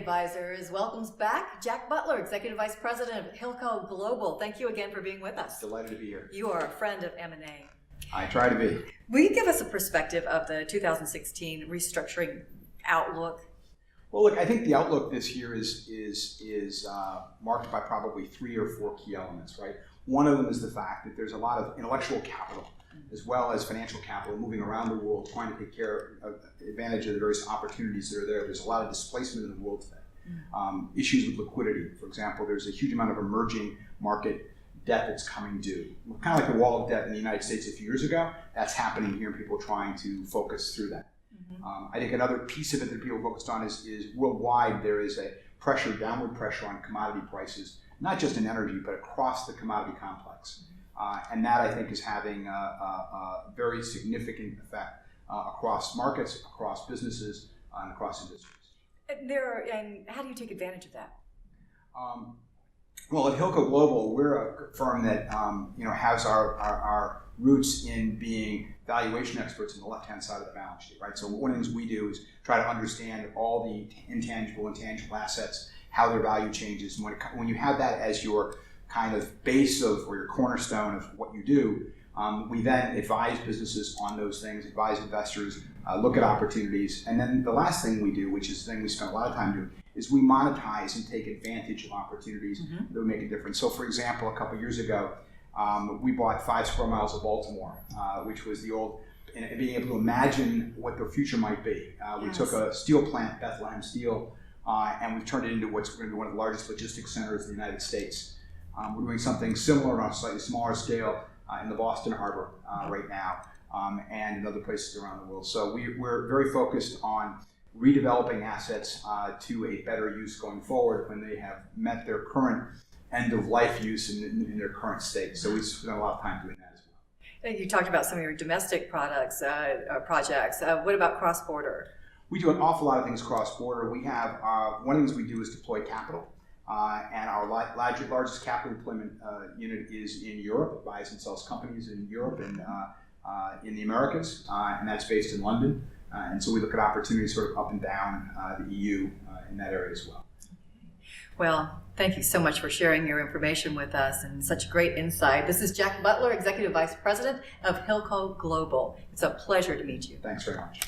Advisors welcomes back Jack Butler, Executive Vice President of Hilco Global. Thank you again for being with us. Delighted to be here. You are a friend of M&A. I try to be. Will you give us a perspective of the 2016 restructuring outlook? Well, look, I think the outlook this year is marked by probably 3 or 4 key elements, right? One of them is the fact that there's a lot of intellectual capital as well as financial capital moving around the world trying to take advantage of the various opportunities that are there. There's a lot of displacement in the world today. Issues with liquidity. For example, there's a huge amount of emerging market debt that's coming due. Kind of like the wall of debt in the United States a few years ago. That's happening here and people are trying to focus through that. I think another piece of it that people focused on is worldwide there is a downward pressure on commodity prices, not just in energy, but across the commodity complex. And that, I think, is having a very significant effect across markets, across businesses, and across industries. And how do you take advantage of that? Well, at Hilco Global, we're a firm that has our roots in being valuation experts on the left-hand side of the balance sheet, right? So one of the things we do is try to understand all the intangible and tangible assets, how their value changes. And when you have that as your kind of base or your cornerstone of what you do, we then advise businesses on those things, advise investors, look at opportunities. And then the last thing we do, which is the thing we spend a lot of time doing, is we monetize and take advantage of opportunities that would make a difference. So for example, a couple years ago, we bought 5 square miles of Baltimore, which was the old, and being able to imagine what the future might be. We took a steel plant, Bethlehem Steel, and we've turned it into what's going to be one of the largest logistics centers in the United States. We're doing something similar on a slightly smaller scale in the Boston Harbor right now, and in other places around the world. So we're very focused on redeveloping assets to a better use going forward when they have met their current end-of-life use in their current state. So we spend a lot of time doing that as well. And you talked about some of your domestic projects. What about cross-border? We do an awful lot of things cross-border. We have, one of the things we do is deploy capital. And our largest capital deployment unit is in Europe. It buys and sells companies in Europe and in the Americas, and that's based in London. And so we look at opportunities sort of up and down the EU in that area as well. Well, thank you so much for sharing your information with us and such great insight. This is Jack Butler, Executive Vice President of Hilco Global. It's a pleasure to meet you. Thanks very much.